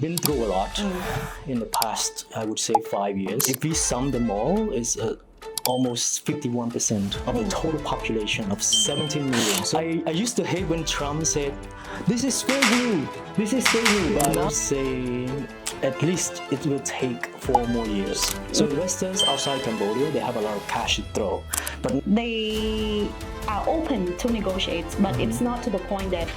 Been through a lot in the past, I would say 5 years. If we sum them all, it's almost 51% of the total population of 17 million. So I used to hate when Trump said, this is fake news, this is fake news. But I'm saying at least it will take 4 more years. So investors outside Cambodia, they have a lot of cash to throw. But they are open to negotiate, but it's not to the point that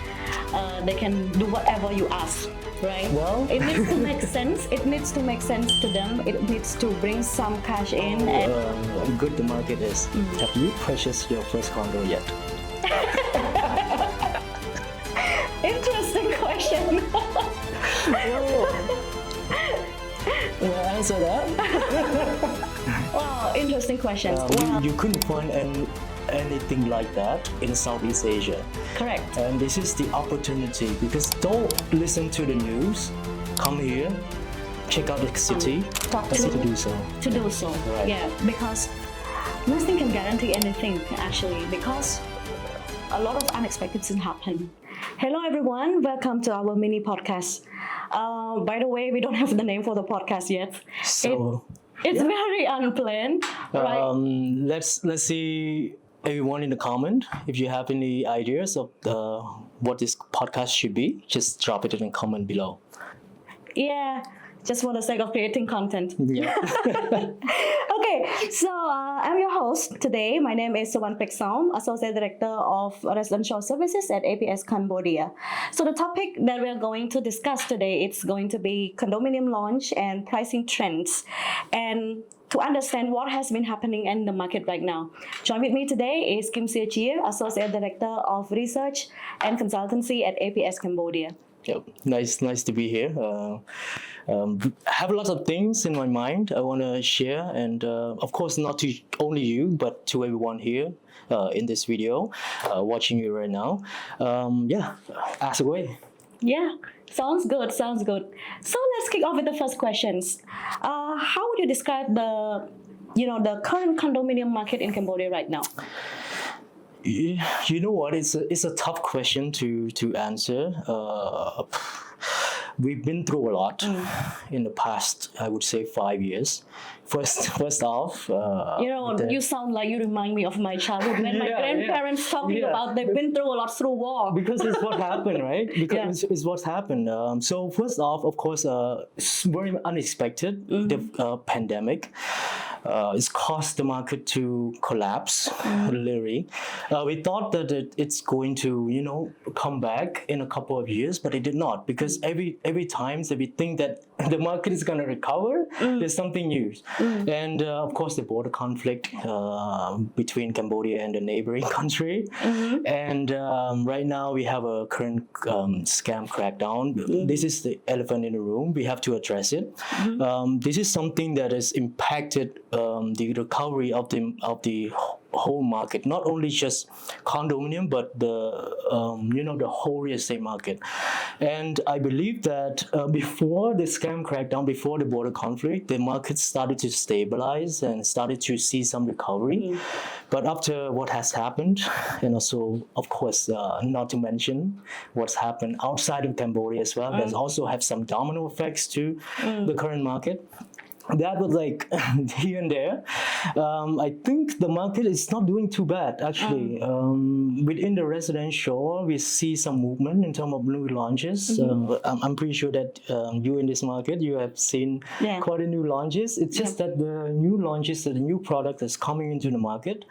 they can do whatever you ask. Right. Well, it needs to make sense. It needs to make sense to them. It needs to bring some cash in. And good the market is. Have you purchased your first condo yet? Interesting question. Will I answer that? Wow, interesting question. You couldn't find anything like that in Southeast Asia. Correct. And this is the opportunity, because don't listen to the news. Come here, check out the city, to do so. To do so, right. Yeah, because nothing can guarantee anything actually, because a lot of unexpected things happen. Hello everyone, welcome to our mini podcast. By the way, we don't have the name for the podcast yet. So it's very unplanned. Right? Let's see everyone in the comment. If you have any ideas of what this podcast should be, just drop it in the comment below. Yeah, just for the sake of creating content. Yeah. Okay, so I'm your host today. My name is Suwan Peksam, Associate Director of Residential Services at APS Cambodia. So the topic that we're going to discuss today, it's going to be condominium launch and pricing trends, and to understand what has been happening in the market right now. Join with me today is Kimsea Chea, Associate Director of Research and Consultancy at APS Cambodia. Yep. Nice to be here. I have a lot of things in my mind I want to share, and of course not to only you, but to everyone here in this video, watching you right now. Ask away. Yeah, sounds good. So let's kick off with the first questions. How would you describe the current condominium market in Cambodia right now? You know what? It's a tough question to answer. We've been through a lot in the past, I would say 5 years. First off, you sound like you remind me of my childhood when my grandparents talking about they've been through a lot through war. Because it's what happened, right? Because it's what's happened. So first off, of course, it's very unexpected. The pandemic. It's caused the market to collapse, literally. We thought that it's going to, come back in a couple of years, but it did not, because every time that we think that the market is going to recover, there's something new. And of course, the border conflict between Cambodia and the neighboring country. And right now we have a current scam crackdown. This is the elephant in the room. We have to address it. This is something that has impacted the recovery of the whole market, not only just condominium, but the whole real estate market. And I believe that before the scam crackdown, before the border conflict, the market started to stabilize and started to see some recovery. But after what has happened, and also, of course, not to mention what's happened outside of Cambodia as well, there's also have some domino effects to the current market. That was like here and there. I think the market is not doing too bad, actually. Within the residential, we see some movement in terms of new launches. I'm pretty sure that you in this market, you have seen quite a new launches. It's just that the new launches, the new product that's coming into the market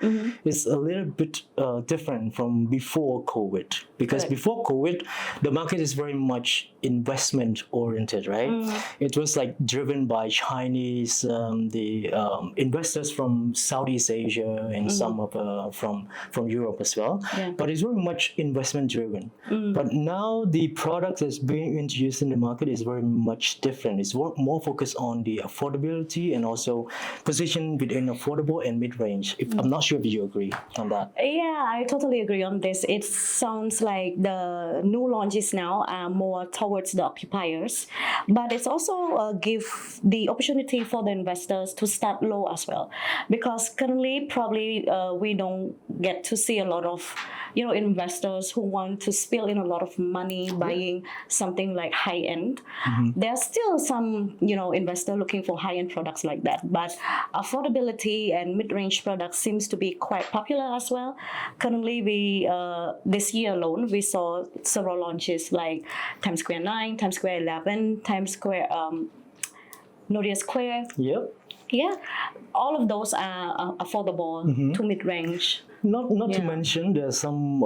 is a little bit different from before COVID. Because before COVID, the market is very much investment oriented, right? It was like driven by Chinese, the investors from Southeast Asia and some of from Europe as well. But it's very much investment driven. But now the product that's being introduced in the market is very much different. It's more focused on the affordability and also position within affordable and mid-range. I'm not sure if you agree on that. Yeah, I totally agree on this. It sounds like the new launches now are more towards the occupiers, but it's also give the opportunity affordability for the investors to start low as well, because currently probably we don't get to see a lot of investors who want to spill in a lot of money buying something like high end. There's still some investor looking for high end products like that, but affordability and mid range products seems to be quite popular as well. Currently, we this year alone we saw several launches like Times Square 9, Times Square 11, Times Square Nodia Square. Yep. Yeah, all of those are affordable to mid range. Not to mention there's some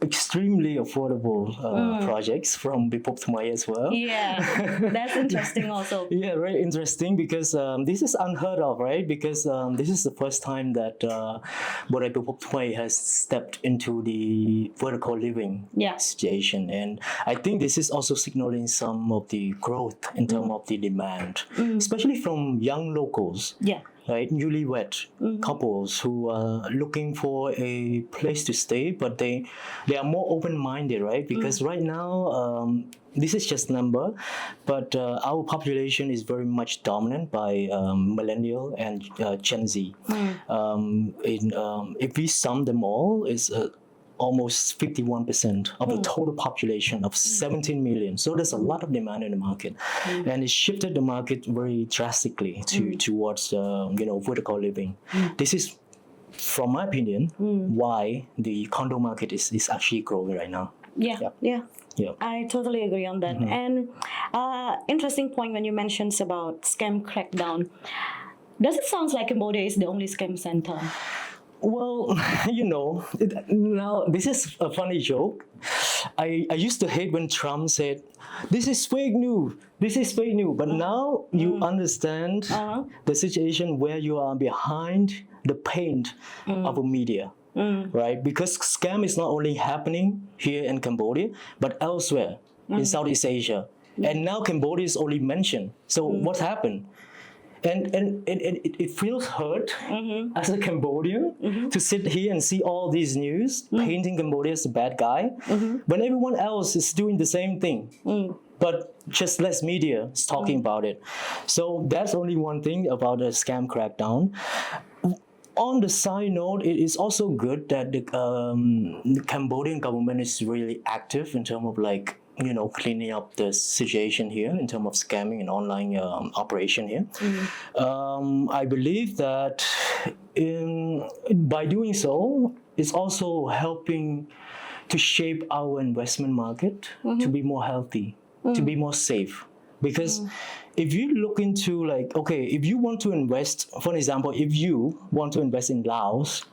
extremely affordable projects from Bipop Thumai as well. Yeah, that's interesting also. Yeah, very interesting because this is unheard of, right? Because this is the first time that Bodai Bipop Thumai has stepped into the vertical living situation. And I think this is also signaling some of the growth in terms of the demand, especially from young locals. Yeah. Right, newlywed couples who are looking for a place to stay, but they are more open-minded, right? Because right now, this is just number, but our population is very much dominant by millennial and Gen Z. If we sum them all, it's almost 51% of the total population of 17 million. So there's a lot of demand in the market, and it shifted the market very drastically towards vertical living. This is, from my opinion, why the condo market is actually growing right now. Yeah. I totally agree on that. And interesting point when you mentioned about scam crackdown. Does it sound like Cambodia is the only scam center? Well, now this is a funny joke. I used to hate when Trump said, "This is fake news. This is fake news." But now you understand the situation where you are behind the paint of a media, right? Because scam is not only happening here in Cambodia, but elsewhere in Southeast Asia. And now Cambodia is only mentioned. So what's happened? And it feels hurt as a Cambodian to sit here and see all these news painting Cambodia as a bad guy when everyone else is doing the same thing. But just less media is talking about it. So that's only one thing about the scam crackdown. On the side note, it is also good that the Cambodian government is really active in terms of cleaning up the situation here in terms of scamming and online operation here. I believe that by doing so, it's also helping to shape our investment market to be more healthy, to be more safe. Because if you look into if you want to invest, for example, if you want to invest in Laos,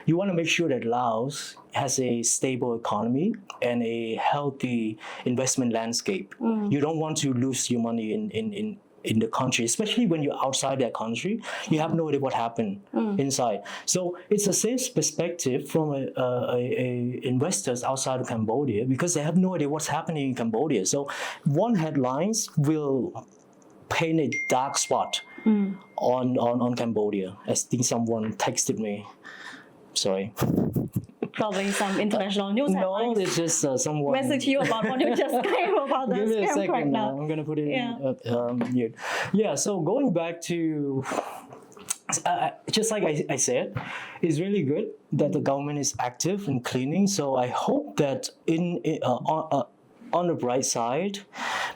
you want to make sure that Laos has a stable economy and a healthy investment landscape. You don't want to lose your money in the country, especially when you're outside that country. You have no idea what happened inside. So it's the same perspective from investors outside of Cambodia, because they have no idea what's happening in Cambodia. So one headlines will paint a dark spot on Cambodia. I think someone texted me. Sorry. Probably some international news headlines. No, it's just someone message you about what you just came about the Give me a scam second crackdown. now. I'm gonna put it in mute. Yeah. So going back to just like I said, it's really good that the government is active in cleaning. So I hope that on the bright side,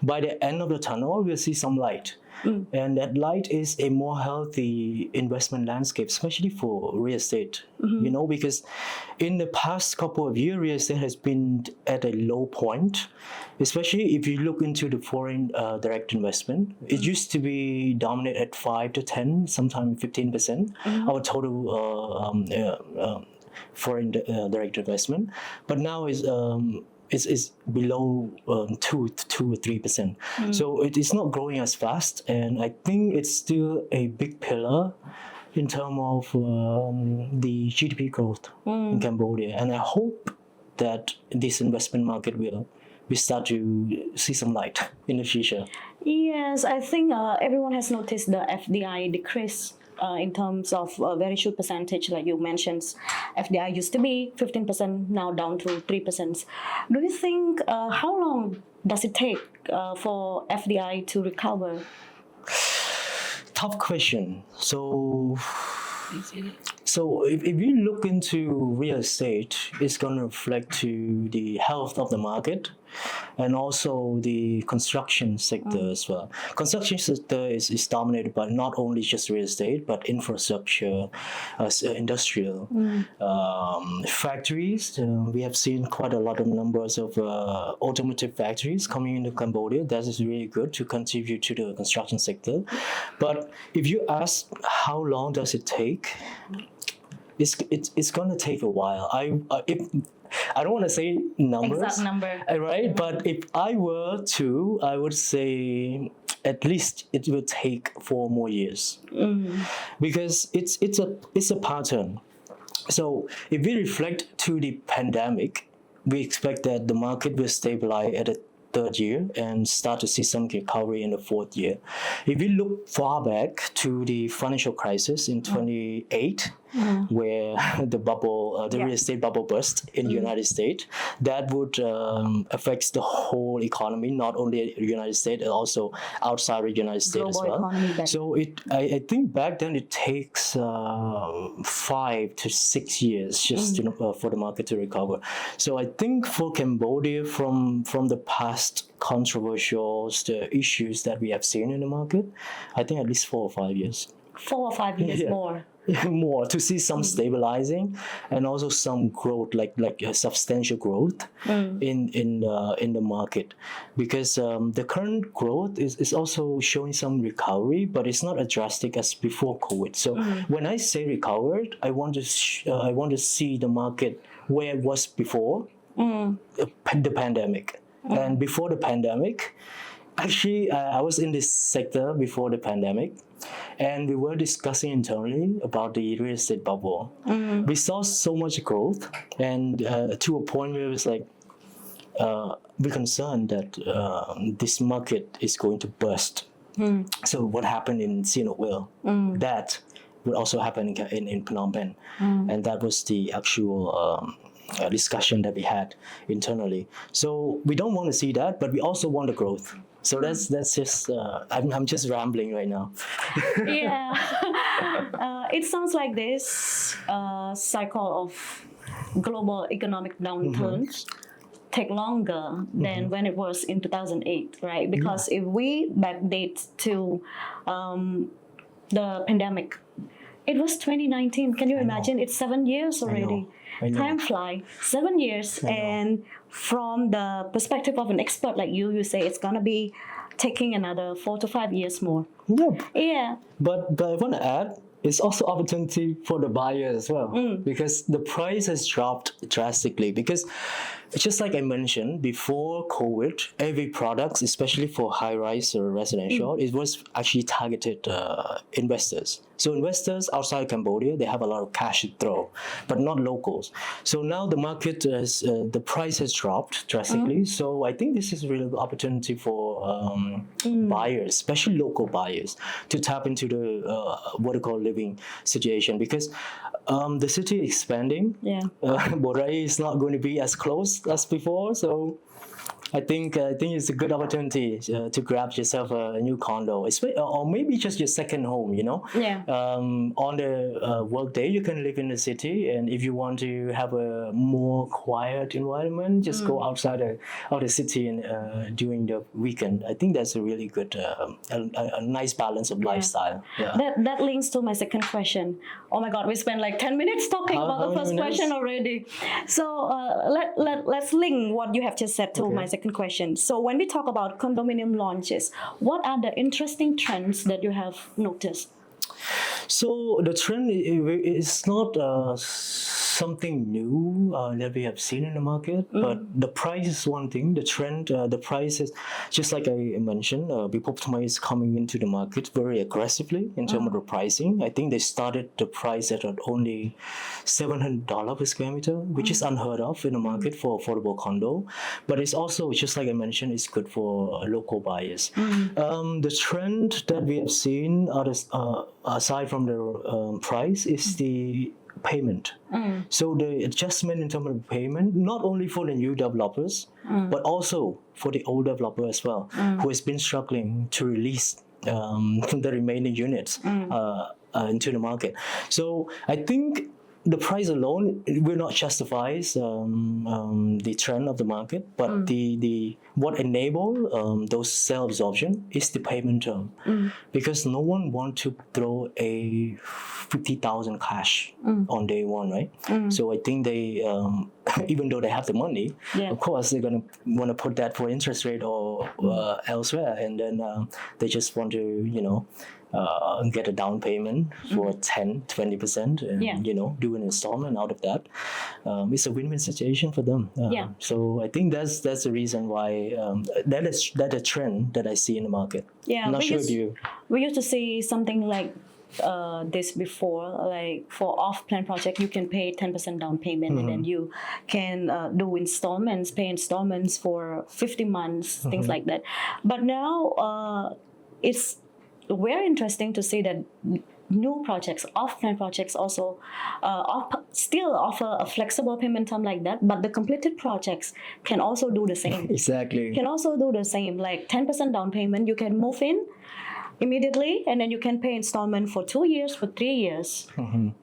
by the end of the tunnel, we'll see some light. And that light is a more healthy investment landscape, especially for real estate, because in the past couple of years, real estate has been at a low point, especially if you look into the foreign direct investment. It used to be dominant at 5 to 10, sometimes 15% of total foreign direct investment, but now is below 2 or 3%. So it is not growing as fast, and I think it's still a big pillar in terms of the GDP growth in Cambodia. And I hope that this investment market will start to see some light in the future. Yes, I think everyone has noticed the FDI decrease. In terms of a very short percentage, like you mentioned, FDI used to be 15%, now down to 3%. Do you think how long does it take for FDI to recover? Tough question. So if we look into real estate, it's going to reflect to the health of the market and also the construction sector as well. Construction sector is dominated by not only just real estate, but infrastructure, industrial, factories. We have seen quite a lot of numbers of automotive factories coming into Cambodia. That is really good to contribute to the construction sector. But if you ask how long does it take, it's going to take a while. I don't want to say numbers, Exact number. right? But if I were to, I would say at least it will take 4 more years, because it's a pattern. So if we reflect to the pandemic, we expect that the market will stabilize at the 3rd year and start to see some recovery in the 4th year. If we look far back to the financial crisis in 2008, where the bubble, the real estate bubble burst in the United States, that would affect the whole economy, not only the United States, but also outside the United States Global as well. economy back. So I think back then it takes 5 to 6 years just for the market to recover. So I think for Cambodia, from the past controversial the issues that we have seen in the market, I think at least 4 or 5 years. 4 or 5 years Yeah. more. More to see some stabilizing and also some growth, like a substantial growth in the market, because the current growth is also showing some recovery, but it's not as drastic as before COVID. So when I say recovered, I want to see the market where it was before the pandemic. And before the pandemic, actually, I was in this sector before the pandemic, and we were discussing internally about the real estate bubble. We saw so much growth, and to a point where it was like, we're concerned that this market is going to burst. So what happened in Sihanoukville, that would also happen in Phnom Penh. And that was the actual discussion that we had internally. So we don't want to see that, but we also want the growth. So that's just I'm just rambling right now. Yeah. It sounds like this cycle of global economic downturns take longer than when it was in 2008, right? Because if we backdate to the pandemic, it was 2019. Can you imagine? It's 7 years already. I know. Time fly. 7 years. And from the perspective of an expert like you say it's gonna be taking another 4 to 5 years more. Yep. Yeah. But I want to add, it's also opportunity for the buyer as well, because the price has dropped drastically. Because just like I mentioned before COVID, every product, especially for high-rise or residential, it was actually targeted investors. So investors outside Cambodia, they have a lot of cash to throw, but not locals. So now the market the price has dropped drastically. So I think this is a really good opportunity for buyers, especially local buyers, to tap into the what we call living situation, because the city is expanding. Yeah. Boracay is not going to be as close as before. So I think it's a good opportunity to grab yourself a new condo, or maybe just your second home. Yeah. On the work day, you can live in the city, and if you want to have a more quiet environment, just go outside of the city and during the weekend. I think that's a really good, a nice balance of lifestyle. Yeah. That links to my second question. Oh my God, we spent like 10 minutes talking about the first question already. So let's link what you have just said to my second question. So when we talk about condominium launches, what are the interesting trends that you have noticed? So the trend is not something new that we have seen in the market, but the price is one thing. The trend, the price is just like I mentioned. Bipoptma is coming into the market very aggressively in terms of the pricing. I think they started the price at only $700 per square meter, which is unheard of in the market for affordable condo. But it's also, just like I mentioned, it's good for local buyers. The trend that we have seen, aside from the price, is the payment. So the adjustment in terms of payment, not only for the new developers, but also for the old developer as well, who has been struggling to release the remaining units into the market. So I think the price alone will not justify the trend of the market, but the what enable those sell absorption is the payment term, because no one want to throw a 50,000 cash on day one, right? So I think they even though they have the money, of course they're gonna want to put that for interest rate or elsewhere, and then they just want to get a down payment for 10-20% and do an installment out of that. It's a win-win situation for them. So I think that's the reason why that is a trend that I see in the market. I'm not sure if you... We used to see something like this before, like for off-plan project, you can pay 10% down payment and then you can do pay installments for 50 months, things like that. But now it's very interesting to see that new projects, off-plan projects also still offer a flexible payment term like that, but the completed projects can also do the same. Exactly. Can also do the same, like 10% down payment, you can move in immediately and then you can pay installment for 2 years, for 3 years,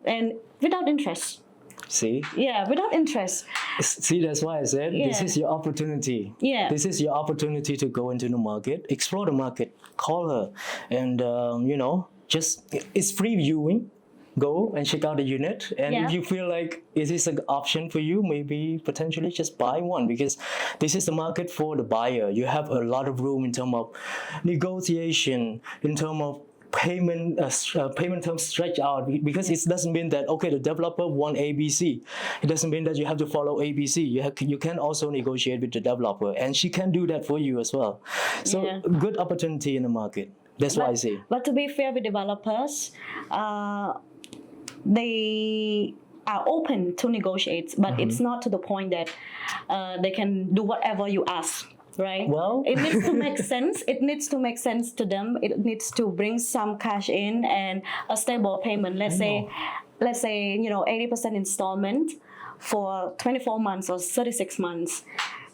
and without interest. See? Yeah, without interest. See, that's why I said this is your opportunity. This is your opportunity to go into the market, explore the market, call her, and just it's free viewing. Go and check out the unit, and if you feel like is this an option for you, maybe potentially just buy one, because this is the market for the buyer. You have a lot of room in terms of negotiation, in terms of payment terms stretch out, because it doesn't mean that the developer want ABC. It doesn't mean that you have to follow ABC. You can also negotiate with the developer, and she can do that for you as well. So good opportunity in the market. That's what I see. But to be fair with developers, they are open to negotiate, but it's not to the point that they can do whatever you ask. Right. Well, it needs to make sense. It needs to make sense to them. It needs to bring some cash in and a stable payment. Let's say 80% installment for 24 months or 36 months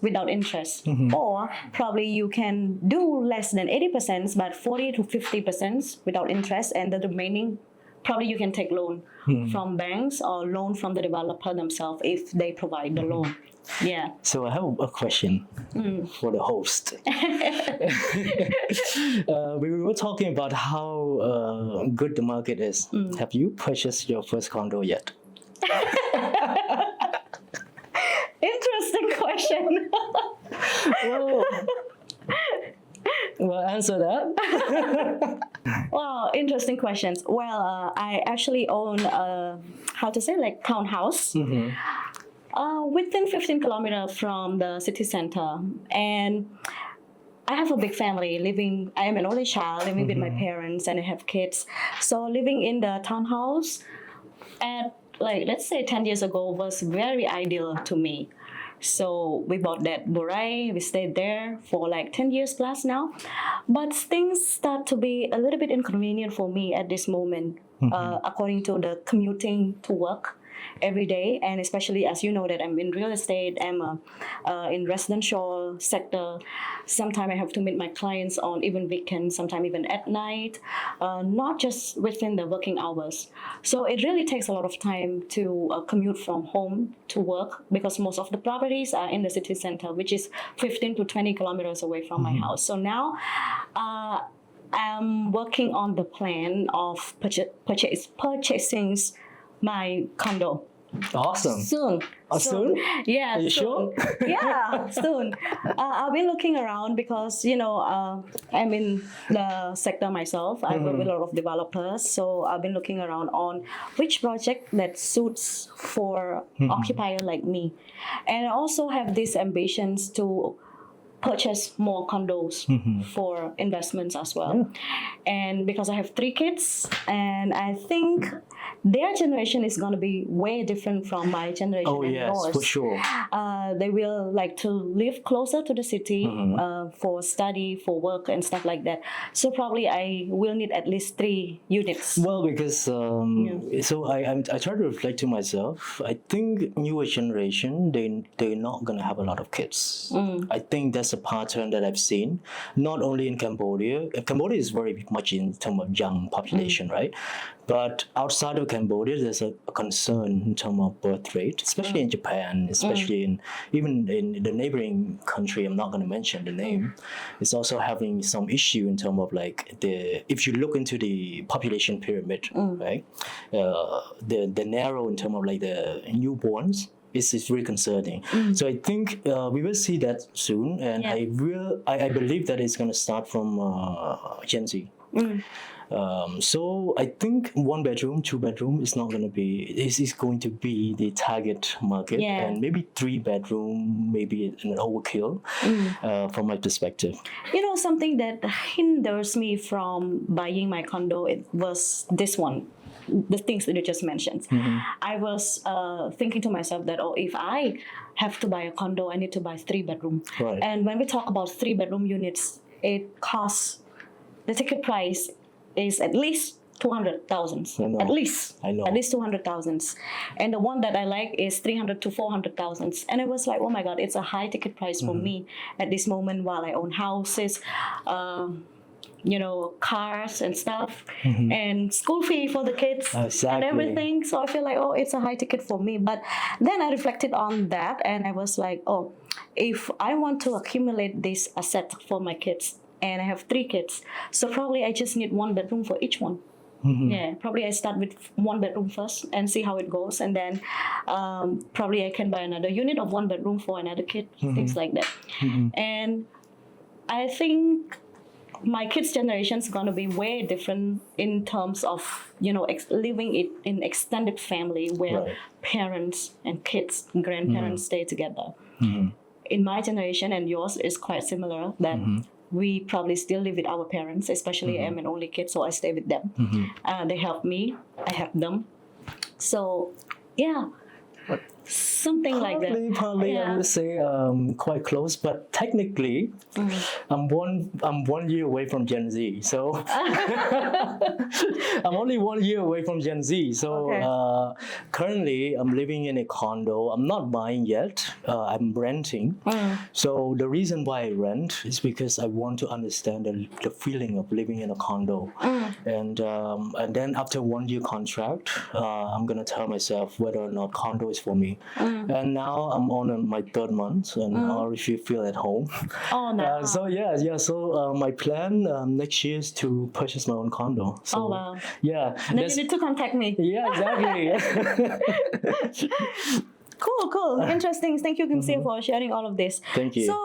without interest. Or probably you can do less than 80%, but 40 to 50% without interest, and the remaining probably you can take loan from banks or loan from the developer themselves if they provide the loan. Yeah. So I have a question for the host. We were talking about how good the market is. Have you purchased your first condo yet? Interesting question. Well, answer that. Wow, interesting questions. Well, I actually own townhouse. Within 15 kilometers from the city center, and I have a big family living. I am an only child living with my parents, and I have kids. So living in the townhouse at let's say 10 years ago was very ideal to me. So we bought that Burai. We stayed there for 10 years plus now, but things start to be a little bit inconvenient for me at this moment, according to the commuting to work every day, and especially as you know that I'm in real estate, I'm in residential sector. Sometimes I have to meet my clients on even weekends, sometimes even at night, not just within the working hours. So it really takes a lot of time to commute from home to work, because most of the properties are in the city center, which is 15 to 20 kilometers away from my house. So now I'm working on the plan of purchasing my condo. Awesome. Soon. Soon? Yeah. Are you soon. sure? Yeah, soon. I've been looking around because, I'm in the sector myself. I work with a lot of developers. So I've been looking around on which project that suits for occupier like me. And I also have these ambitions to purchase more condos for investments as well. And because I have 3 kids, and I think their generation is going to be way different from my generation Oh and yes, yours. for sure. They will like to live closer to the city for study, for work, and stuff like that. So probably I will need at least 3 units. Well, because so I try to reflect to myself. I think newer generation they're not gonna have a lot of kids. I think that's a pattern that I've seen, not only in Cambodia. Cambodia is very much in terms of young population, right? But outside of Cambodia, there's a concern in terms of birth rate, especially in Japan, especially in even in the neighboring country. I'm not going to mention the name. It's also having some issue in terms of like if you look into the population pyramid, right? The narrow in terms of like the newborns. Is really concerning. So I think we will see that soon, and I believe that it's going to start from Gen Z. So I think 1 bedroom, 2 bedroom is not going to be is going to be the target market, and maybe 3 bedroom, maybe an overkill from my perspective. You know, something that hinders me from buying my condo, it was this one. The things that you just mentioned. I was thinking to myself that, if I have to buy a condo, I need to buy 3 bedroom. Right. And when we talk about 3 bedroom units, it costs, the ticket price is at least 200,000. At least. I know. At least 200,000. And the one that I like is 300 to 400,000. And I was like, oh my God, it's a high ticket price for me at this moment while I own houses. Cars and stuff, and school fee for the kids and everything. So I feel like, it's a high ticket for me. But then I reflected on that and I was like, if I want to accumulate this asset for my kids, and I have 3 kids, so probably I just need 1 bedroom for each one. Yeah, probably I start with 1 bedroom first and see how it goes, and then probably I can buy another unit of 1 bedroom for another kid, things like that. And I think my kids' generation is going to be way different in terms of, living it in extended family where parents and kids, grandparents stay together. In my generation and yours is quite similar that we probably still live with our parents, especially I'm an only kid, so I stay with them. They help me, I help them. So, yeah. Something like that. Partly, I would say quite close, but technically, I'm one year away from Gen Z. So I'm only 1 year away from Gen Z. So currently, I'm living in a condo. I'm not buying yet. I'm renting. So the reason why I rent is because I want to understand the feeling of living in a condo. And then after 1 year contract, I'm gonna tell myself whether or not condo is for me. And now I'm on my 3rd month, and I already feel at home. Oh no! So my plan next year is to purchase my own condo. So, wow! Yeah. Then you need to contact me. Yeah, exactly. Cool. Interesting. Thank you, Kimsea, for sharing all of this. Thank you. So,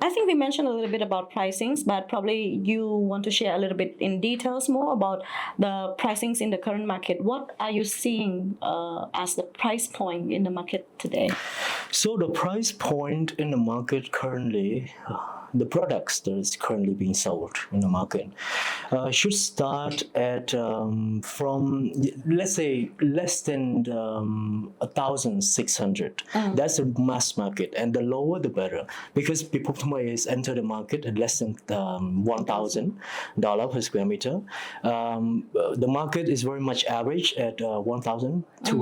I think we mentioned a little bit about pricings, but probably you want to share a little bit in details more about the pricings in the current market. What are you seeing as the price point in the market today? So the price point in the market currently, the products that is currently being sold in the market should start at from, let's say, less than 1,600. That's the mass market, and the lower the better, because people is enter the market at less than $1,000 per square meter. The market is very much average at $1,200 to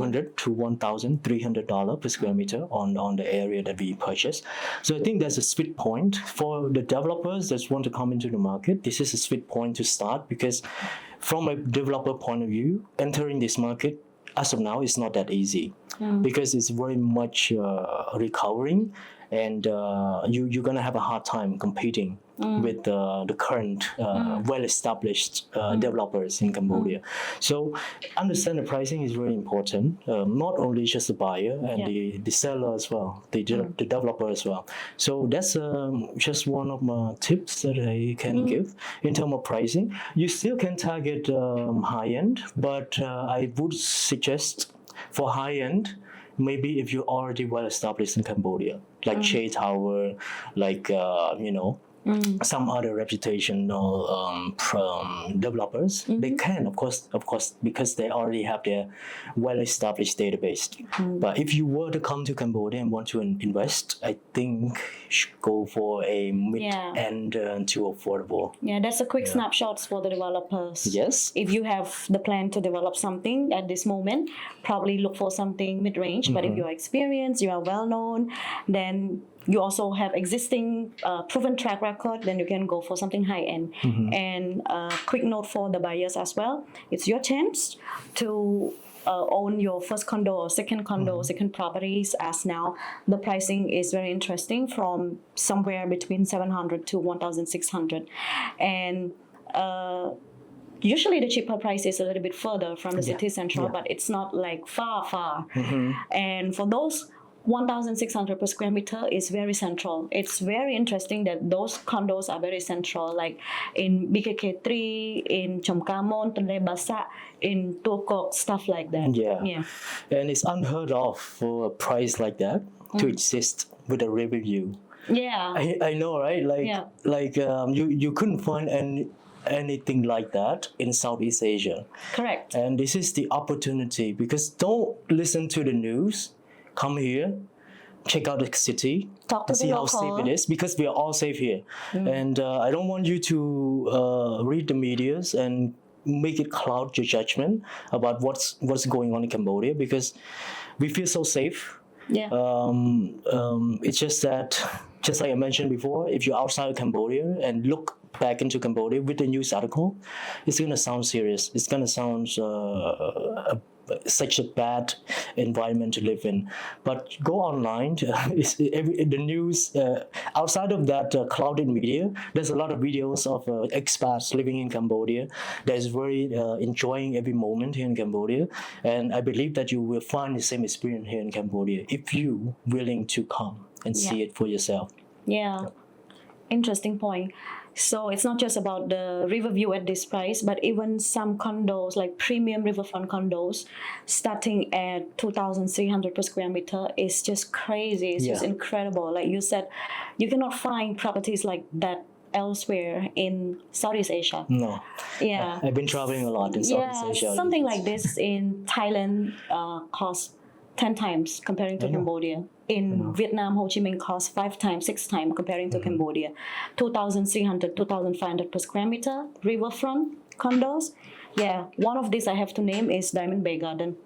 $1,300 per square meter on the area that we purchase. So I think that's a sweet point for the developers that want to come into the market. This is a sweet point to start, because from a developer point of view, entering this market as of now is not that easy, because it's very much recovering, and you're gonna have a hard time competing with the current well-established developers in Cambodia. So understand the pricing is very important, not only just the buyer and the seller as well, the developer as well. So that's just one of my tips that I can give in terms of pricing. You still can target high end, but I would suggest for high end, maybe if you're already well established in Cambodia, like Chea Tower, like some other reputational developers. They can, of course, because they already have their well-established database. But if you were to come to Cambodia and want to invest, I think you should go for a mid-end to affordable. Yeah, that's a quick snapshot for the developers. Yes. If you have the plan to develop something at this moment, probably look for something mid-range. But if you are experienced, you are well-known, then you also have existing proven track record, then you can go for something high-end. And quick note for the buyers as well, it's your chance to own your first condo or second condo, second properties, as now the pricing is very interesting, from somewhere between 700 to 1,600. And usually the cheaper price is a little bit further from the city central, but it's not like far. And for those 1,600 per square meter is very central. It's very interesting that those condos are very central, like in BKK3, in Chomkamon, Tonle Basa, in Tukok, stuff like that. Yeah. And it's unheard of for a price like that to exist with a river view. Yeah. I know, right? You couldn't find anything like that in Southeast Asia. Correct. And this is the opportunity, because don't listen to the news. Come here, check out the city, talk to see how safe it is, because we are all safe here. And I don't want you to read the medias and make it cloud your judgment about what's going on in Cambodia, because we feel so safe. Yeah. It's just that, just like I mentioned before, if you're outside of Cambodia and look back into Cambodia with the news article, it's going to sound serious. It's going to sound such a bad environment to live in. But go online, the news, outside of that clouded media, there's a lot of videos of expats living in Cambodia that is very enjoying every moment here in Cambodia. And I believe that you will find the same experience here in Cambodia if you willing to come and see it for yourself. Yeah. Interesting point. So it's not just about the river view at this price, but even some condos, like premium riverfront condos, starting at 2,300 per square meter is just crazy. It's just incredible. Like you said, you cannot find properties like that elsewhere in Southeast Asia. No. Yeah. I've been traveling a lot in Southeast Asia. Something like this in Thailand costs 10 times comparing to Cambodia. In Vietnam, Ho Chi Minh costs 5 times, 6 times comparing to Cambodia. 2,300, 2,500 per square meter, riverfront condos. Yeah, one of these I have to name is Diamond Bay Garden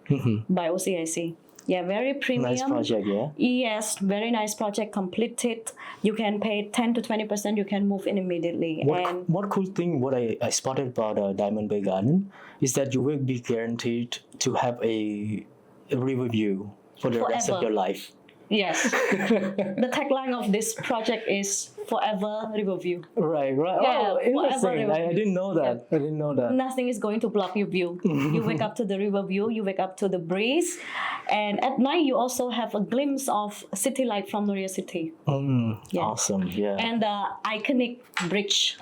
by OCIC. Yeah, very premium. Nice project, yeah? Yes, very nice project, completed. You can pay 10 to 20%, you can move in immediately. What cool thing, what I spotted about Diamond Bay Garden is that you will be guaranteed to have a river view for the rest of your life. Yes. The tagline of this project is Forever River View. Right. Yeah, oh, interesting. I didn't know that. Yeah. I didn't know that. Nothing is going to block your view. You wake up to the river view, you wake up to the breeze, and at night you also have a glimpse of city light from Noria City. Awesome, yeah. And the iconic bridge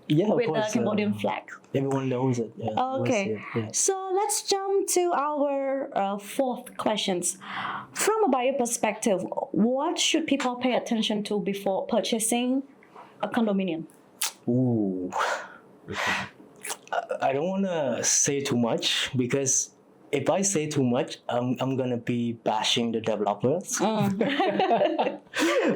with the Cambodian flag. Everyone knows it. Yeah, okay, so let's jump to our fourth questions. From a buyer perspective, what should people pay attention to before purchasing a condominium? Ooh, I don't want to say too much, because if I say too much, I'm gonna be bashing the developers.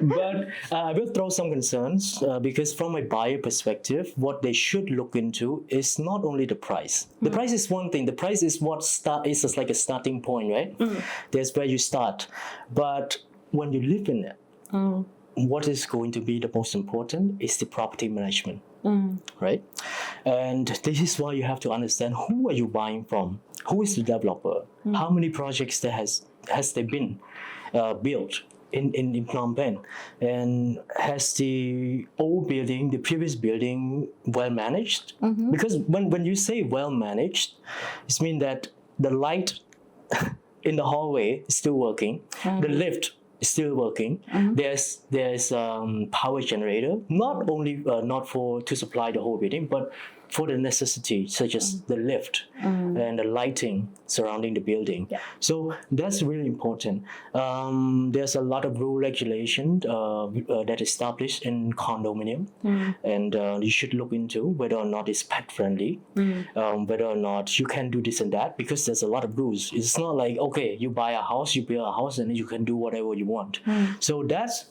But I will throw some concerns, because from a buyer perspective, what they should look into is not only the price. The price is one thing. The price is is just like a starting point, right? That's where you start. But when you live in it, what is going to be the most important is the property management. Right? And this is why you have to understand, who are you buying from? Who is the developer? How many projects there has there been built in Phnom Penh? And has the old building, the previous building, well managed? Because when you say well managed, it means that the light in the hallway is still working, the lift is still working. There's power generator, not only to supply the whole building, but for the necessity, such as the lift and the lighting surrounding the building. Yeah. So that's really important. There's a lot of rule regulation that is established in condominium, and you should look into whether or not it's pet friendly, whether or not you can do this and that, because there's a lot of rules. It's not like, okay, you buy a house, you build a house, and you can do whatever you want. So that's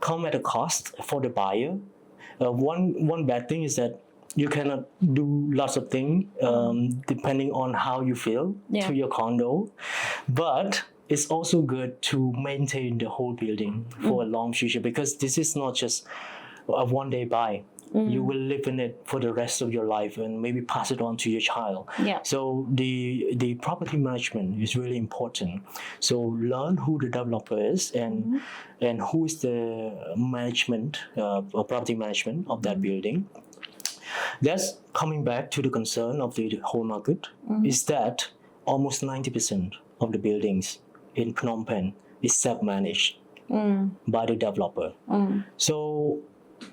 come at a cost for the buyer. One bad thing is that you cannot do lots of things depending on how you feel to your condo, but it's also good to maintain the whole building for a long future, because this is not just a one day buy. You will live in it for the rest of your life and maybe pass it on to your child. So the property management is really important. So learn who the developer is and who is the management or property management of that building. That's coming back to the concern of the whole market, is that almost 90% of the buildings in Phnom Penh is self-managed by the developer. So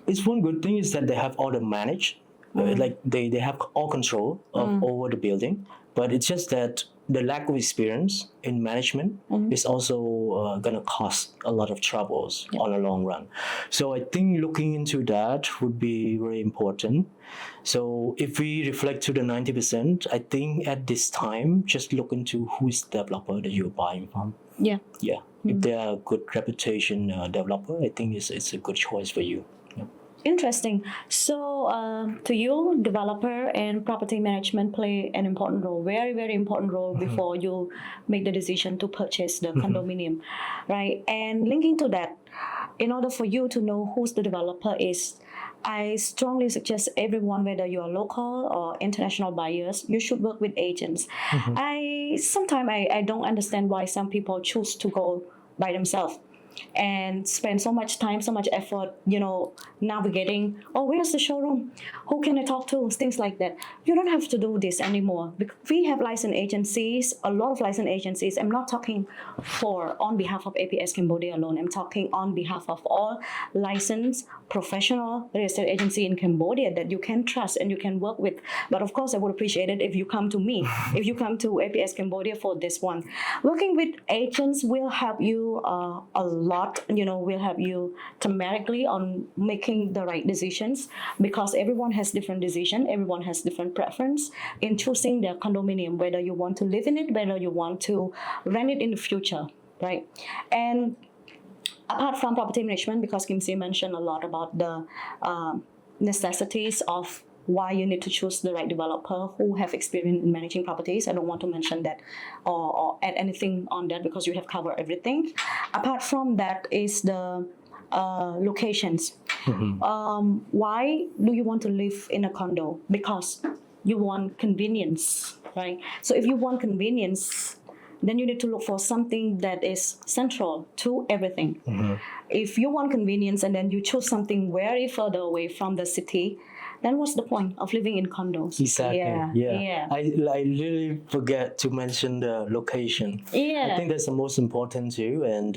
it's one good thing is that they have all the managed, like they have all control of over the building, but it's just that the lack of experience in management is also going to cause a lot of troubles on the long run. So I think looking into that would be very important. So if we reflect to the 90%, I think at this time, just look into who is the developer that you're buying from. Yeah. If they are a good reputation developer, I think it's a good choice for you. Interesting. So, to you, developer and property management play an important role, very, very important role before you make the decision to purchase the condominium, right? And linking to that, in order for you to know who's the developer is, I strongly suggest everyone, whether you are local or international buyers, you should work with agents. Sometimes I don't understand why some people choose to go by themselves and spend so much time, so much effort, navigating, where's the showroom? Who can I talk to? Things like that. You don't have to do this anymore. We have licensed agencies, a lot of licensed agencies. I'm not talking on behalf of APS Cambodia alone. I'm talking on behalf of all licensed professional real estate agency in Cambodia that you can trust and you can work with. But of course, I would appreciate it if you come to me, if you come to APS Cambodia for this one. Working with agents will help you a lot, will help you thematically on making the right decisions, because everyone has different decision, everyone has different preference in choosing their condominium, whether you want to live in it, whether you want to rent it in the future, right? And apart from property management, because Kimsea mentioned a lot about the necessities of why you need to choose the right developer who have experience in managing properties. I don't want to mention that or add anything on that because you have covered everything. Apart from that is the locations. Why do you want to live in a condo? Because you want convenience, right? So if you want convenience, then you need to look for something that is central to everything. If you want convenience and then you choose something very further away from the city, then what's the point of living in condos? Exactly. I really forget to mention the location. I think that's the most important too. And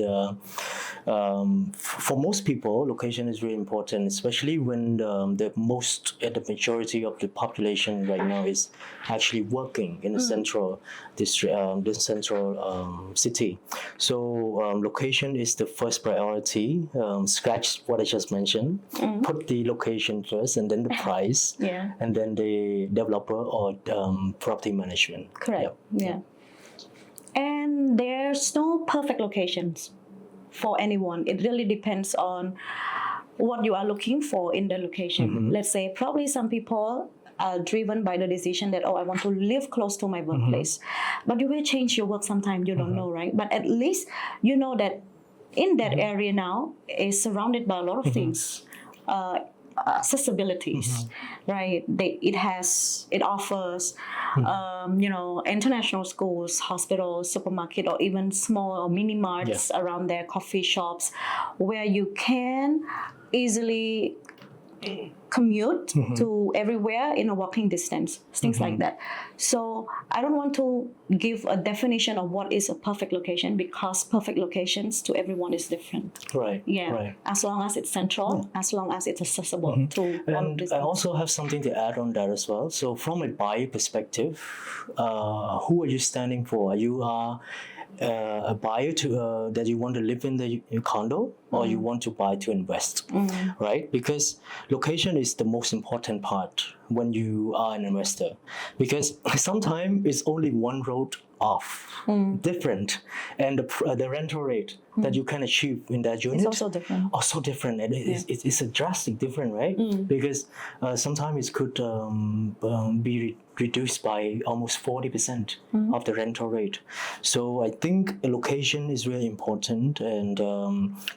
for most people, location is really important, especially when the majority of the population right now is actually working in the central district, the central city. So location is the first priority. Scratch what I just mentioned. Put the location first, and then the price. And then the developer or property management. Correct. Yeah. And there's no perfect locations for anyone. It really depends on what you are looking for in the location. Let's say probably some people are driven by the decision that, I want to live close to my workplace. But you will change your work sometime, you don't know, right? But at least you know that in that area now is surrounded by a lot of things. Accessibilities, right? It offers, international schools, hospitals, supermarket, or even small or mini marts around there, coffee shops, where you can easily commute to everywhere in a walking distance, things like that. So I don't want to give a definition of what is a perfect location, because perfect locations to everyone is different. Right. Yeah. Right. As long as it's central, as long as it's accessible to all And I distance. also have something to add on that as well. So from a buyer perspective, who are you standing for? Are you a buyer to that you want to live in the condo, or you want to buy to invest, right? Because location is the most important part when you are an investor, because sometimes it's only one road off, different, and the rental rate that you can achieve in that unit It's also different. also different, and it's a drastic different, right? Because sometimes it could be reduced by almost 40% of the rental rate. So I think a location is really important, and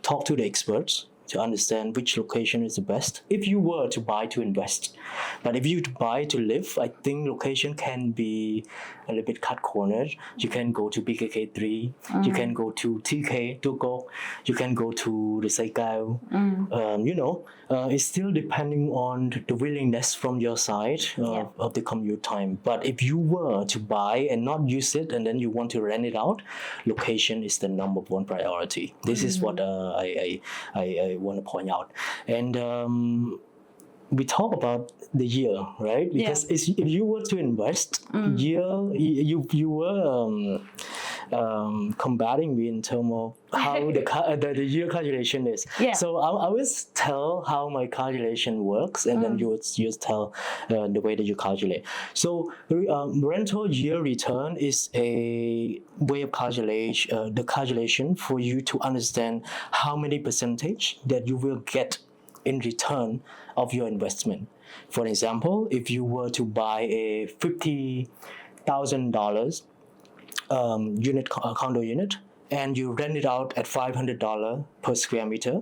talk to the experts to understand which location is the best. If you were to buy to invest, but if you buy to live, I think location can be a little bit cut corners. You can go to BKK3, you can go to TK, Tuko, you can go to the Saikao. It's still depending on the willingness from your side of the commute time. But if you were to buy and not use it, and then you want to rent it out, location is the number one priority. This is what I want to point out. And we talk about the year, right? Because if you were to invest, you were combating me in terms of how the year calculation is. Yeah. So I always tell how my calculation works, and then you would tell the way that you calculate. So rental year return is a way of the calculation for you to understand how many percentage that you will get in return of your investment. For example, if you were to buy a $50,000 condo unit, and you rent it out at $500 per square meter.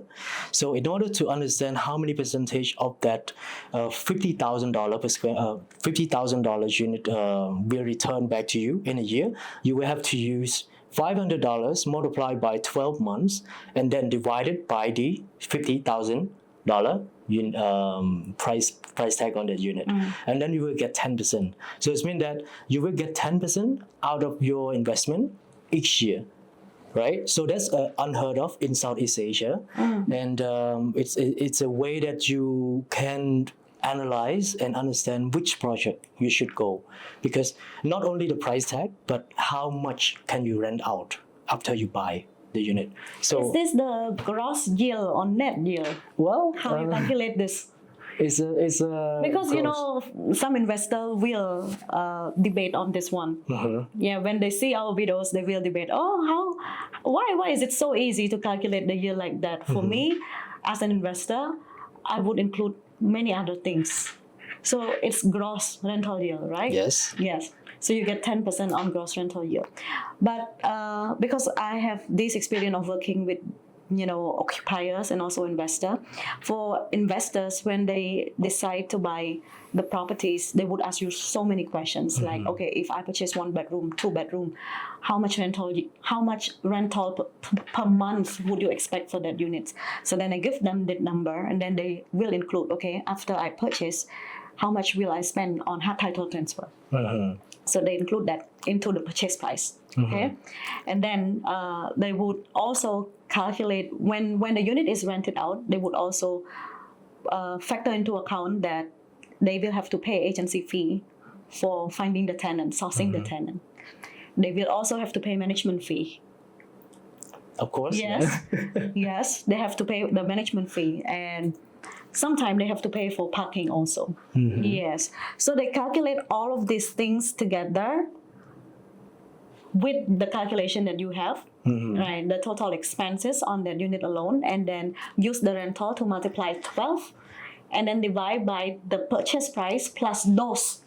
So in order to understand how many percentage of that $50,000 per square $50,000 unit will return back to you in a year, you will have to use $500 multiplied by 12 months and then divided by the $50,000 price tag on that unit, and then you will get 10%. So it means that you will get 10% out of your investment each year, right? So that's unheard of in Southeast Asia, and it's a way that you can analyze and understand which project you should go, because not only the price tag, but how much can you rent out after you buy the unit. So is this the gross yield or net yield? Well, How you calculate this? It's a Because gross. some investor will debate on this one. Yeah, when they see our videos, they will debate. Why is it so easy to calculate the yield like that? For me, as an investor, I would include many other things. So it's gross rental yield, right? Yes. Yes. So you get 10% on gross rental yield. But because I have this experience of working with occupiers and also investor. For investors, when they decide to buy the properties, they would ask you so many questions like, okay, if I purchase 1 bedroom, 2 bedroom, how much rental per month would you expect for that unit? So then I give them that number, and then they will include, okay, after I purchase, how much will I spend on hard title transfer? So they include that into the purchase price. Okay, and then they would also calculate when the unit is rented out. They would also factor into account that they will have to pay agency fee for finding the tenant, sourcing the tenant. They will also have to pay management fee. Of course. Yes, yes, they have to pay the management fee, and sometimes they have to pay for parking also. Yes, so they calculate all of these things together with the calculation that you have, right? The total expenses on that unit alone, and then use the rental to multiply 12, and then divide by the purchase price plus those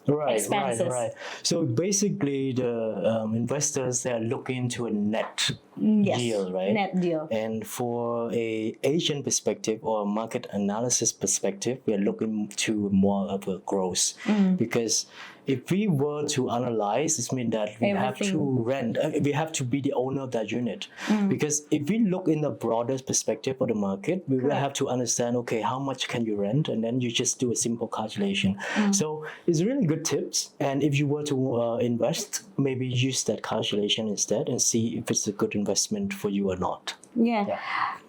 expenses. Right. So basically, the investors, they are looking to a net Yes, yield, right? net yield. And for a Asian perspective or market analysis perspective, we are looking to more of a growth because if we were to analyze, this means that we have to rent, we have to be the owner of that unit. Because if we look in the broader perspective of the market, we will have to understand, okay, how much can you rent? And then you just do a simple calculation. So it's really good tips. And if you were to invest, maybe use that calculation instead and see if it's a good investment for you or not. Yeah.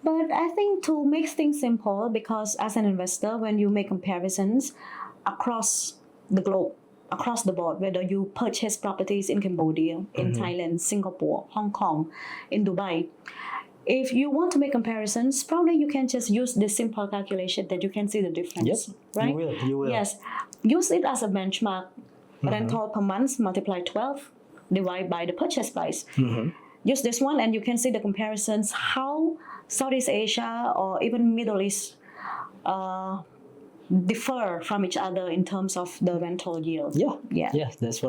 But I think to make things simple, because as an investor, when you make comparisons across the globe, across the board, whether you purchase properties in Cambodia, in Thailand, Singapore, Hong Kong, in Dubai, if you want to make comparisons, probably you can just use this simple calculation that you can see the difference, right? You will. Yes. Use it as a benchmark. Rental per month, multiply 12, divide by the purchase price. Use this one and you can see the comparisons, how Southeast Asia or even Middle East differ from each other in terms of the rental yield. Yeah. That's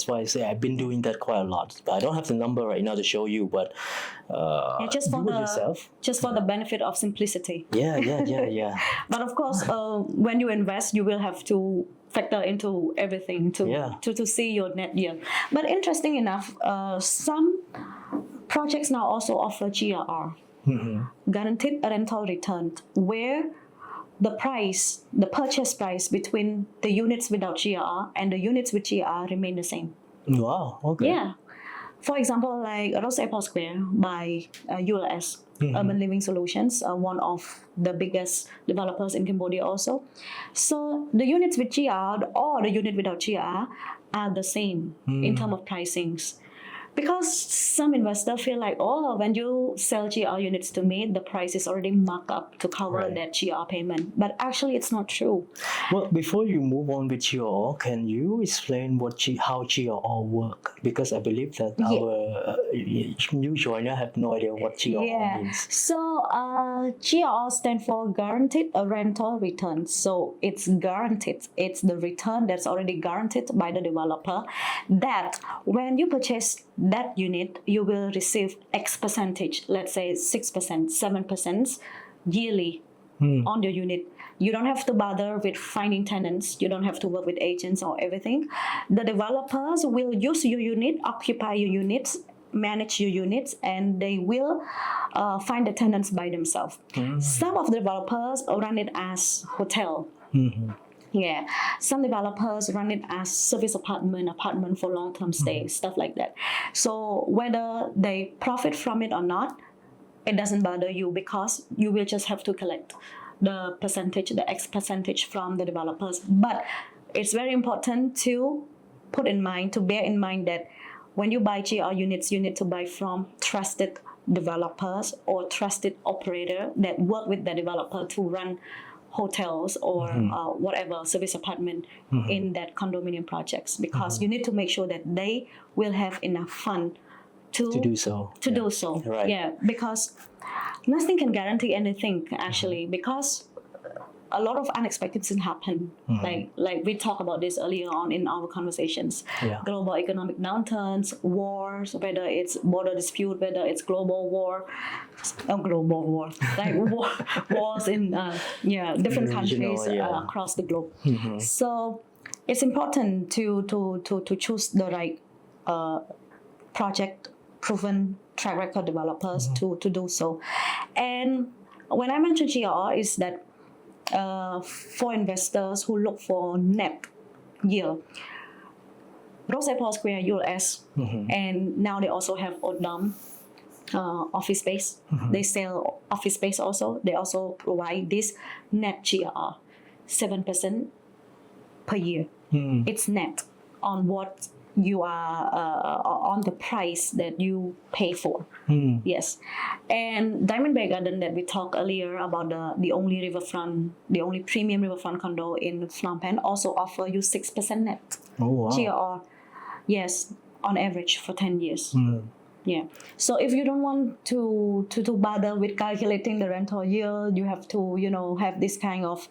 why I say I've been doing that quite a lot. I don't have the number right now to show you, but just for do it the yourself. just for the benefit of simplicity. Yeah. But of course, when you invest, you will have to factor into everything to see your net yield. But interesting enough, some projects now also offer GRR, guaranteed rental return, where the purchase price between the units without GRR and the units with GRR remain the same. Wow. Okay. Yeah. For example, like Rose Apple Square by ULS, Urban Living Solutions, one of the biggest developers in Cambodia also. So the units with GR or the unit without GR are the same in terms of pricings. Because some investors feel like, when you sell GR units to me, the price is already marked up to cover that GR payment. But actually, it's not true. Well, before you move on with GR, can you explain how GR work? Because I believe that our new joiner have no idea what GR means. So GR stands for Guaranteed Rental Return. So it's guaranteed. It's the return that's already guaranteed by the developer that when you purchase that unit, you will receive X percentage, let's say 6%, 7% yearly on your unit. You don't have to bother with finding tenants. You don't have to work with agents or everything. The developers will use your unit, occupy your units, manage your units, and they will find the tenants by themselves. Some of the developers run it as hotel. Yeah, some developers run it as service apartment for long-term stay, stuff like that. So whether they profit from it or not, it doesn't bother you because you will just have to collect the percentage, the X percentage from the developers. But it's very important to bear in mind that when you buy GR units, you need to buy from trusted developers or trusted operator that work with the developer to run hotels or whatever service apartment in that condominium projects, because you need to make sure that they will have enough fund to do so. Right. Yeah, because nothing can guarantee anything actually, because a lot of unexpected things happen. Like we talked about this earlier on in our conversations. Global economic downturns, wars, whether it's border dispute, whether it's global war, like wars in different countries across the globe. So it's important to choose the right project proven track record developers to do so. And when I mention GR is that for investors who look for net yield, Rose Apple Square US, and now they also have Odom office space. They sell office space also. They also provide this net GR, 7% per year. It's net on what you are on the price that you pay for. Yes. And Diamond Bay Garden that we talked earlier about, the only premium riverfront condo in Phnom Penh, also offer you 6% net GR. Yes, on average for 10 years. Yeah. So if you don't want to bother with calculating the rental yield, you have to have this kind of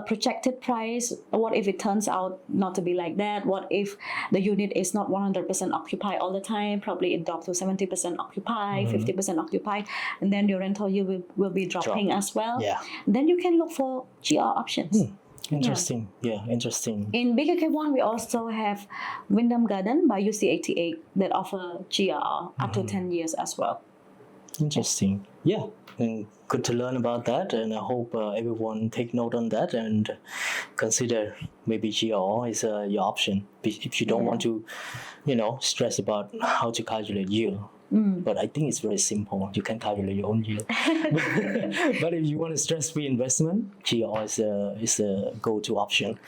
projected price. What if it turns out not to be like that? What if the unit is not 100% occupied all the time? Probably it dropped to 70% occupied, 50% occupied, and then your rental yield will be dropping as well. Yeah. Then you can look for GR options. Interesting. Yeah, interesting. In BKK1, we also have Wyndham Garden by UC88 that offer GR up to 10 years as well. Interesting. Yeah, and good to learn about that, and I hope everyone take note on that and consider maybe GR is your option if you don't want to, stress about how to calculate yield. But I think it's very simple. You can calculate your own yield. But if you want a stress-free investment, GR is a go-to option.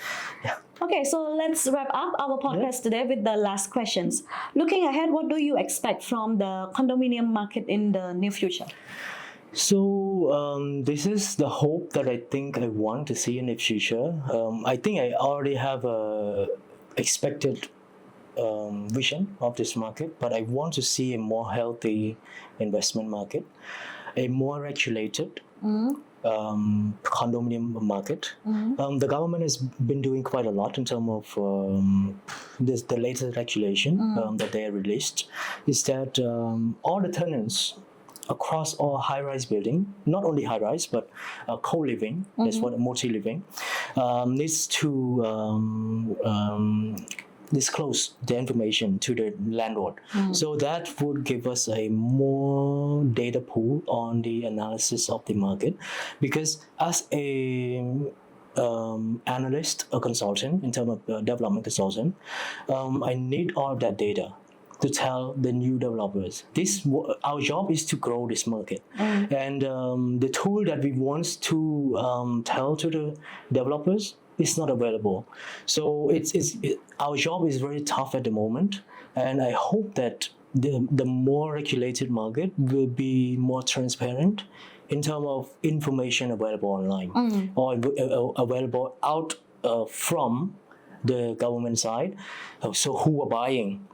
Yeah. Okay, so let's wrap up our podcast today with the last questions. Looking ahead, what do you expect from the condominium market in the near future? So this is the hope that I think I want to see in the future. I think I already have a expected vision of this market, but I want to see a more healthy investment market, a more regulated condominium market. The government has been doing quite a lot in terms of the latest regulation that they released is that all the tenants across all high-rise building, not only high-rise but co-living, that's what multi-living, needs to disclose the information to the landlord. So that would give us a more data pool on the analysis of the market, because as a analyst or consultant in terms of development consultant, I need all of that data to tell the new developers our job is to grow this market, and the tool that we want to tell to the developers is not available. So our job is very tough at the moment, and I hope that the more regulated market will be more transparent in terms of information available online or available out from the government side. So who are buying?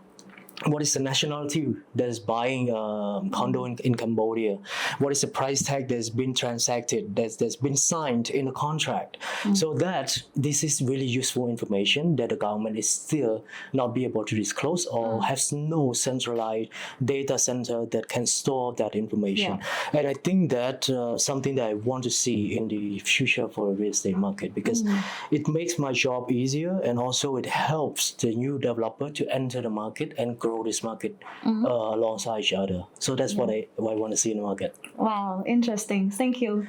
What is the nationality that is buying condo in Cambodia? What is the price tag that's been transacted, that's been signed in a contract? So that this is really useful information that the government is still not be able to disclose or has no centralized data center that can store that information. And I think that something that I want to see in the future for the real estate market, because it makes my job easier, and also it helps the new developer to enter the market and grow this market alongside each other. So that's what I want to see in the market. Wow, interesting. Thank you.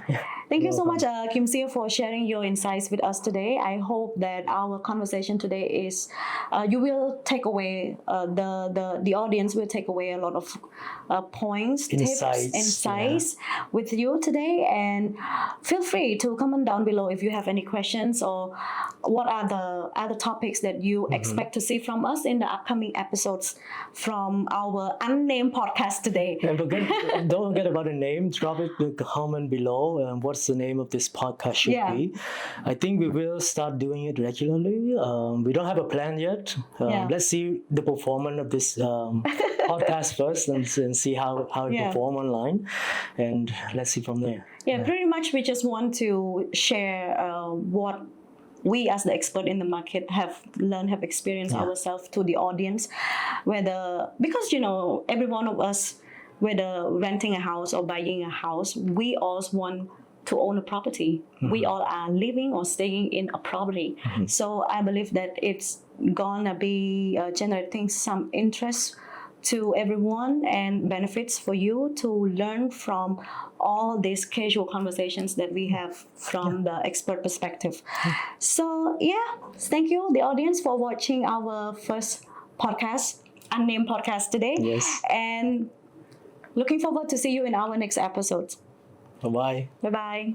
Thank you so much, Kimsea, for sharing your insights with us today. I hope that our conversation today is, you will take away, the audience will take away a lot of points, tips, insights with you today. And feel free to comment down below if you have any questions, or what are the other topics that you expect to see from us in the upcoming episodes from our unnamed podcast today. And don't forget about the name. Drop it in the comment below. What's the name of this podcast should be? I think we will start doing it regularly. We don't have a plan yet. Let's see the performance of this podcast first, and see how it perform online, and let's see from there. Pretty much we just want to share what we as the expert in the market have learned, have experienced ourselves to the audience, because every one of us, whether renting a house or buying a house, we all want to own a property. We all are living or staying in a property. So I believe that it's gonna be generating some interest to everyone and benefits for you to learn from all these casual conversations that we have from the expert perspective. So thank you, the audience, for watching our first podcast, unnamed podcast today. And looking forward to see you in our next episodes. Bye-bye. Bye-bye.